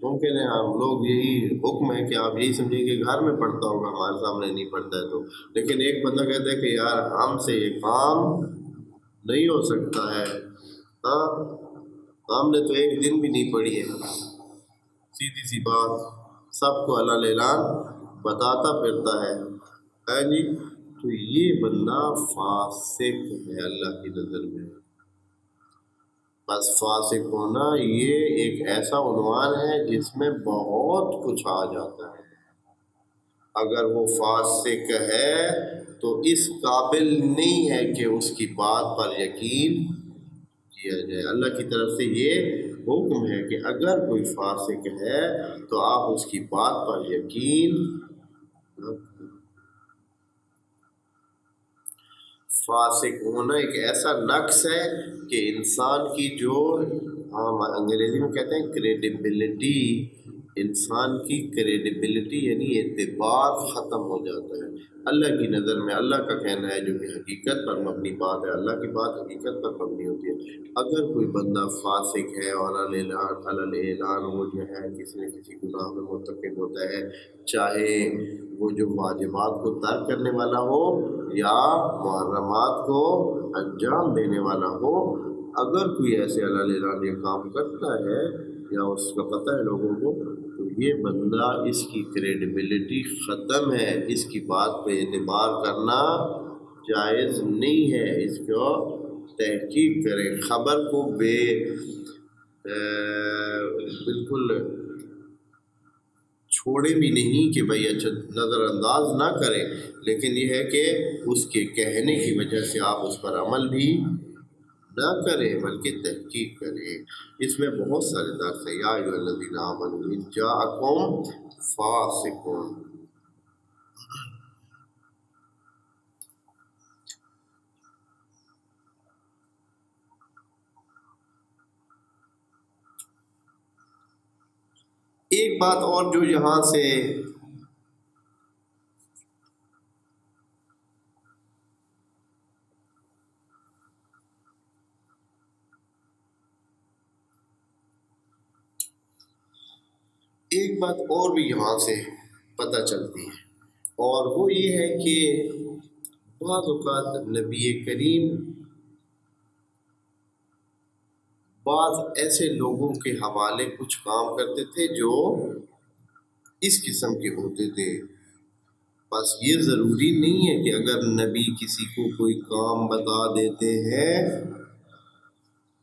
ممکن ہے ہم لوگ یہی حکم ہے کہ آپ یہی سمجھیں کہ گھر میں پڑھتا ہوگا، ہمارے سامنے نہیں پڑھتا ہے تو، لیکن ایک بندہ کہتا ہے کہ یار ہم سے یہ کام نہیں ہو سکتا ہے، ہاں ہم نے تو ایک دن بھی نہیں پڑھی ہے، سیدھی سی بات سب کو علی الاعلان بتاتا پھرتا ہے جی، تو یہ بندہ فاسق ہے اللہ کی نظر میں۔ بس فاسق ہونا یہ ایک ایسا عنوان ہے جس میں بہت کچھ آ جاتا ہے۔ اگر وہ فاسق ہے تو اس قابل نہیں ہے کہ اس کی بات پر یقین کیا جائے۔ اللہ کی طرف سے یہ حکم ہے کہ اگر کوئی فاسق ہے تو آپ اس کی بات پر یقین نہ کریں۔ فاسق ہونا ایک ایسا نقص ہے کہ انسان کی جو ہم انگریزی میں کہتے ہیں کریڈیبلٹی، انسان کی کریڈیبلٹی یعنی اعتبار ختم ہو جاتا ہے اللہ کی نظر میں۔ اللہ کا کہنا ہے جو کہ حقیقت پر مبنی بات ہے، اللہ کی بات حقیقت پر مبنی ہوتی ہے۔ اگر کوئی بندہ فاسق ہے اور علی الاعلان وہ جو ہے کسی نہ کسی گناہ میں مرتکب ہوتا ہے، چاہے وہ جو واجبات کو ترک کرنے والا ہو یا محرمات کو انجام دینے والا ہو، اگر کوئی ایسے علی الاعلان یہ کام کرتا ہے یا اس کا پتہ ہے لوگوں کو، تو یہ بندہ اس کی کریڈیبلٹی ختم ہے، اس کی بات پہ اعتبار کرنا جائز نہیں ہے۔ اس کو تحقیق کریں، خبر کو بالکل چھوڑے بھی نہیں کہ بھائی اچھا نظر انداز نہ کریں، لیکن یہ ہے کہ اس کے کہنے کی وجہ سے آپ اس پر عمل بھی نہ کریں بلکہ تحقیق کریں۔ اس میں بہت سارے درس ہیں۔ یا ایھا الذین آمنوا ان جاءکم فاسق، ایک بات اور جو یہاں سے یہاں سے پتہ چلتی ہے، اور وہ یہ ہے کہ بعض اوقات نبی کریم بعض ایسے لوگوں کے حوالے کچھ کام کرتے تھے جو اس قسم کے ہوتے تھے۔ بس یہ ضروری نہیں ہے کہ اگر نبی کسی کو کوئی کام بتا دیتے ہیں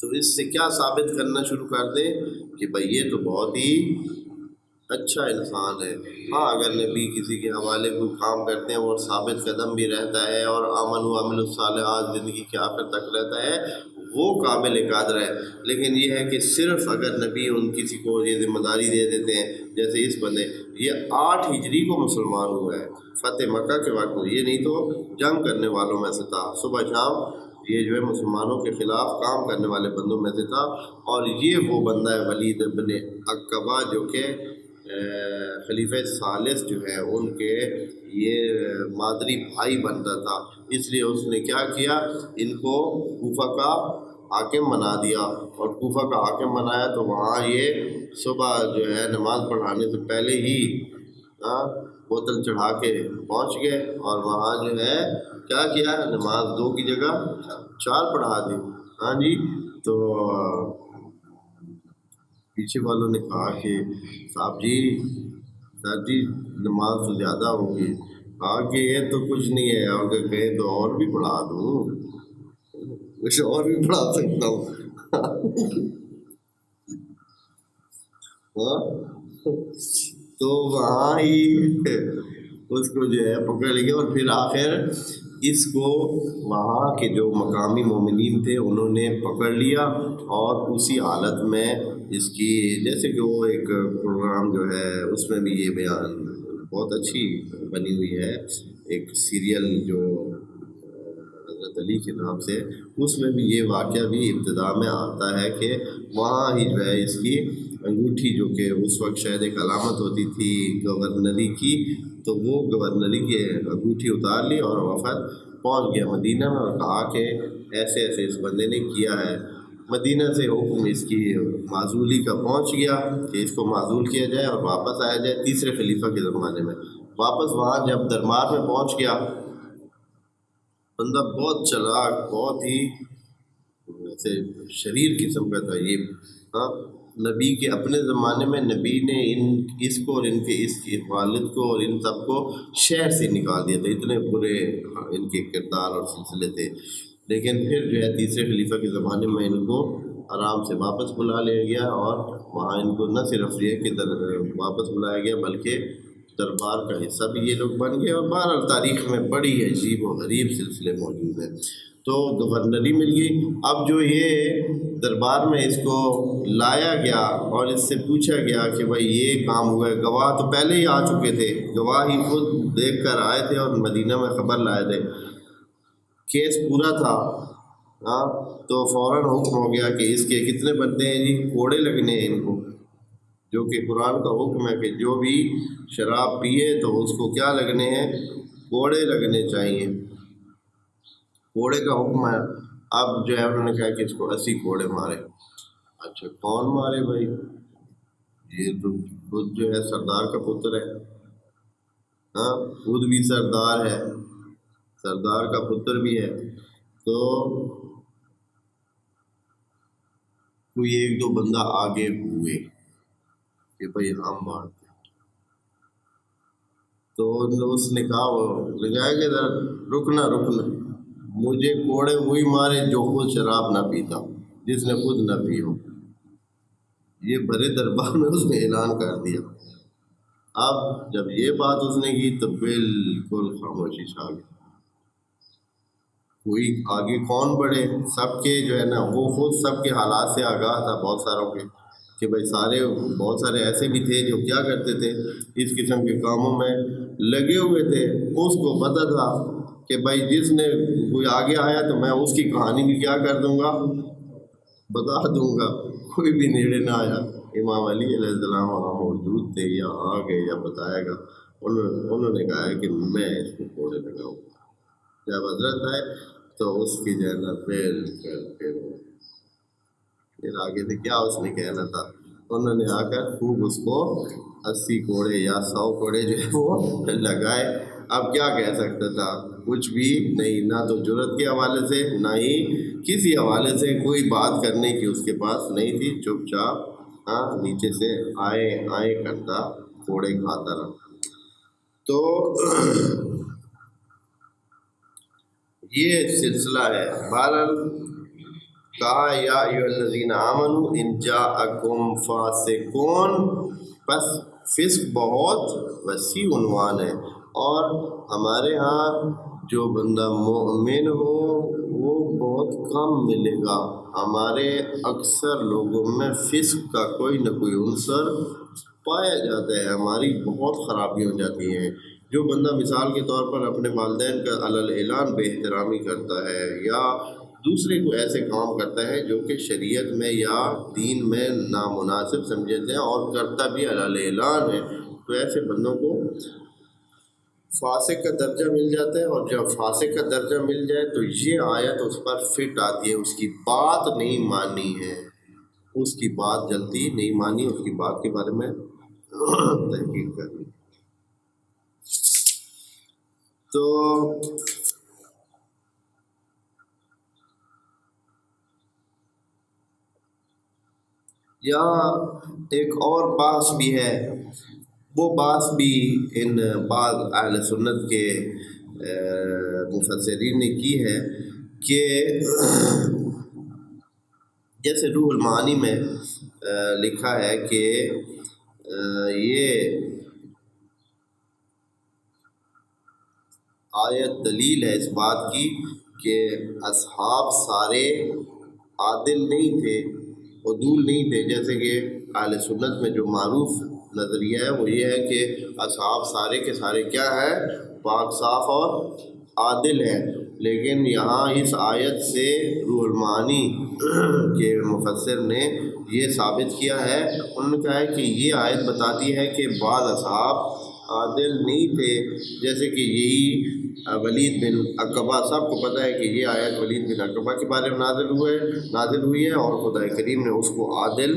تو اس سے کیا ثابت کرنا شروع کر دیں کہ بھئی یہ تو بہت ہی اچھا انسان ہے۔ ہاں، اگر نبی کسی کے حوالے کوئی کام کرتے ہیں اور ثابت قدم بھی رہتا ہے اور آمن و عمل الصالحات زندگی کے آخر تک رہتا ہے، وہ قابل قدر ہے۔ لیکن یہ ہے کہ صرف اگر نبی ان کسی کو یہ ذمہ داری دے دیتے ہیں، جیسے اس بندے، یہ 8 ہجری کو مسلمان ہوا ہے، فتح مکہ کے وقت، یہ نہیں تو جنگ کرنے والوں میں سے تھا، صبح شام یہ جو ہے مسلمانوں کے خلاف کام کرنے والے بندوں میں سے تھا۔ اور یہ وہ بندہ ہے ولید بن عقبہ، جو کہ خلیفہ ثالث جو ہے ان کے یہ مادری بھائی بنتا تھا۔ اس لیے اس نے کیا کیا، ان کو کوفہ کا حاکم بنا دیا، اور کوفہ کا حاکم بنایا تو وہاں یہ صبح جو ہے نماز پڑھانے سے پہلے ہی بوتل چڑھا کے پہنچ گئے، اور وہاں جو ہے کیا کیا، نماز 2 کی جگہ 4 پڑھا دی۔ ہاں جی، تو پیچھے والوں نے کہا کہ صاحب جی، سر جی نماز تو زیادہ ہوگی۔ کہا کہ یہ تو کچھ نہیں ہے، اگر کہیں تو اور بھی پڑھا دوں، کچھ اور بھی پڑھا سکتا ہوں۔ تو وہاں ہی اس کو جو ہے پکڑ لیا، اور پھر آخر اس کو وہاں کے جو مقامی مومنین تھے انہوں نے پکڑ لیا، اور اسی حالت میں اس کی، جیسے کہ وہ ایک پروگرام جو ہے اس میں بھی یہ بیان بہت اچھی بنی ہوئی ہے، ایک سیریل جو حضرت علی کے نام سے، اس میں بھی یہ واقعہ بھی ابتدا میں آتا ہے کہ وہاں ہی جو ہے اس کی انگوٹھی، جو کہ اس وقت شاید ایک علامت ہوتی تھی گورنری کی، تو وہ گورنری کی انگوٹھی اتار لی اور وفد پہنچ گیا مدینہ میں، اور کہا کہ ایسے ایسے اس بندے نے کیا ہے۔ مدینہ سے حکم اس کی معزولی کا پہنچ گیا کہ اس کو معزول کیا جائے اور واپس آیا جائے، تیسرے خلیفہ کے زمانے میں۔ واپس وہاں جب دربار میں پہنچ گیا، بندہ بہت چلاک، بہت ہی ایسے شریر قسم کا تھا یہ۔ ہاں، نبی کے اپنے زمانے میں نبی نے اس کو اور ان کے اس کے والد کو اور ان سب کو شہر سے نکال دیا تھا، اتنے برے ان کے کردار اور سلسلے تھے۔ لیکن پھر جو ہے تیسرے خلیفہ کے زمانے میں ان کو آرام سے واپس بلا لیا گیا، اور وہاں ان کو نہ صرف یہ کہ واپس بلایا گیا بلکہ دربار کا حصہ بھی یہ لوگ بن گئے، اور بہرحال تاریخ میں بڑی عجیب و غریب سلسلے موجود ہیں۔ تو گورنری مل گئی۔ اب جو یہ دربار میں اس کو لایا گیا اور اس سے پوچھا گیا کہ بھائی یہ کام ہوا ہے، گواہ تو پہلے ہی آ چکے تھے، گواہ ہی خود دیکھ کر آئے تھے اور مدینہ میں خبر لائے تھے، کیس پورا تھا۔ ہاں، تو فوراً حکم ہو گیا کہ اس کے کتنے بندے ہیں جی، کوڑے لگنے ہیں ان کو، جو کہ قرآن کا حکم ہے کہ جو بھی شراب پیے تو اس کو کیا لگنے ہیں، کوڑے لگنے چاہیے، کوڑے کا حکم ہے۔ اب جو ہے انہوں نے کہا کہ اس کو 80 کوڑے مارے۔ اچھا، کون مارے بھائی؟ یہ تو خود جو ہے سردار کا پتر ہے، ہاں، خود بھی سردار ہے، سردار کا پتر بھی ہے، تو کوئی 1-2 بندہ آگے ہوئے کہ بھائی ہم مارتے، تو اس نے کہا، وہ لگایا کہ رکنا، مجھے کوڑے وہی مارے جو خود شراب نہ پیتا، جس نے خود نہ پی ہو۔ یہ بڑے دربار میں اس نے اعلان کر دیا۔ اب جب یہ بات اس نے کی تو بالکل خاموشی چھا گئی. کوئی آگے کون بڑھے؟ سب کے جو ہے نا وہ خود سب کے حالات سے آگاہ تھا، بہت ساروں کے، کہ بھائی بہت سارے ایسے بھی تھے جو کیا کرتے تھے، اس قسم کے کاموں میں لگے ہوئے تھے. اس کو پتہ تھا کہ بھائی جس نے کوئی آگے آیا تو میں اس کی کہانی بھی کیا کر دوں گا، بتا دوں گا. کوئی بھی نیڑے نہ آیا. امام علی علیہ السلام وہاں موجود تھے یا آ گئے یا بتایا گا. انہوں نے کہا ہے کہ میں اس کو کوڑے لگاؤں. جب حضرت آئے تو اس کی جو ہے نا پھر آگے سے کیا اس نے کہنا تھا. انہوں نے آ کر خوب اس کو 80 کوڑے یا 100 کوڑے جو ہے وہ لگائے. اب کیا کہہ سکتا تھا؟ کچھ بھی نہیں، نہ تو جرت کے حوالے سے نہ ہی کسی حوالے سے کوئی بات کرنے کی اس کے پاس نہیں تھی. چپ چاپ نیچے سے آئے کرتا کوڑے کھاتا رہا. تو یہ سلسلہ ہے. بہرحال کہا یا ایھا الذین آمنوا ان جاءکم فاسقون. بس فسق بہت وسیع عنوان ہے، اور ہمارے ہاں جو بندہ مومن ہو وہ بہت کم ملے گا. ہمارے اکثر لوگوں میں فسق کا کوئی نہ کوئی عنصر پایا جاتا ہے. ہماری بہت خرابی ہو جاتی ہیں. جو بندہ مثال کے طور پر اپنے والدین کا علی الاعلان بے احترامی کرتا ہے یا دوسرے کو ایسے کام کرتا ہے جو کہ شریعت میں یا دین میں نامناسب سمجھے تھے اور کرتا بھی علی الاعلان ہے، تو ایسے بندوں کو فاسق کا درجہ مل جاتا ہے. اور جب فاسق کا درجہ مل جائے تو یہ آیت اس پر فٹ آتی ہے. اس کی بات نہیں مانی ہے، اس کی بات جلدی نہیں مانی، اس کی بات کے بارے میں تحقیق کرنی. تو یہاں ایک اور بحث بھی ہے. وہ بحث بھی ان بعض اہل سنت کے مفسرین نے کی ہے کہ جیسے روح المعانی میں لکھا ہے کہ یہ آیت دلیل ہے اس بات کی کہ اصحاب سارے عادل نہیں تھے، عدول نہیں تھے. جیسے کہ اہل سنت میں جو معروف نظریہ ہے وہ یہ ہے کہ اصحاب سارے کے سارے کیا ہے، پاک صاف اور عادل ہیں. لیکن یہاں اس آیت سے روح المعانی کے مفسر نے یہ ثابت کیا ہے. انہوں نے کہا ہے کہ یہ آیت بتاتی ہے کہ بعض اصحاب عادل نہیں تھے. جیسے کہ یہی ولید بن عقبہ، سب کو پتہ ہے کہ یہ آیت ولید بن عقبہ کے بارے میں نازل ہوئی ہے، اور خدا کریم نے اس کو عادل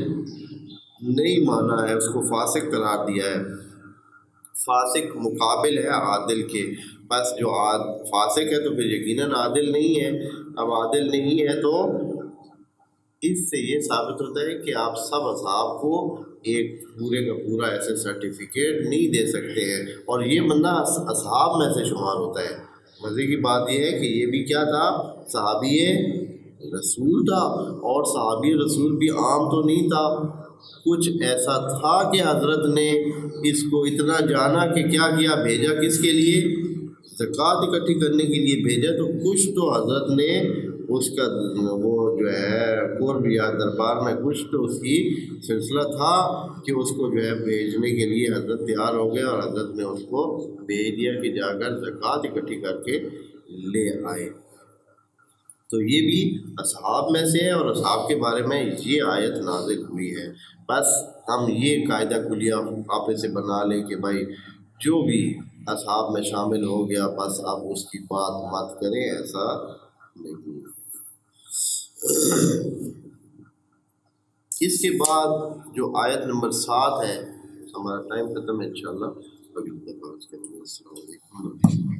نہیں مانا ہے، اس کو فاسق قرار دیا ہے. فاسق مقابل ہے عادل کے. بس جو فاسق ہے تو پھر یقیناً عادل نہیں ہے. اب عادل نہیں ہے تو اس سے یہ ثابت ہوتا ہے کہ آپ سب اصحاب کو ایک پورے کا پورا ایسے سرٹیفکیٹ نہیں دے سکتے ہیں، اور یہ بندہ اصحاب میں سے شمار ہوتا ہے. مزے کی بات یہ ہے کہ یہ بھی کیا تھا، صحابی رسول تھا. اور صحابی رسول بھی عام تو نہیں تھا، کچھ ایسا تھا کہ حضرت نے اس کو اتنا جانا کہ کیا کیا، بھیجا کس کے لیے، زکوٰۃ اکٹھی کرنے کے لیے بھیجا. تو کچھ تو حضرت نے اس کا وہ جو ہے قرب یا دربار میں کچھ تو اس کی سلسلہ تھا کہ اس کو جو ہے بھیجنے کے لیے حضرت تیار ہو گیا، اور حضرت نے اس کو بھیج دیا کہ جا کر زکوٰۃ اکٹھی کر کے لے آئے. تو یہ بھی اصحاب میں سے ہے، اور اصحاب کے بارے میں یہ آیت نازل ہوئی ہے. بس ہم یہ قاعدہ کلیہ آپ سے بنا لیں کہ بھائی جو بھی اصحاب میں شامل ہو گیا بس آپ اس کی بات مت کریں، ایسا نہیں. اس کے بعد جو آیت نمبر 7 ہے، ہمارا ٹائم ختم ہے، انشاءاللہ اگلی دفعہ اس کے لیے. السلام علیکم.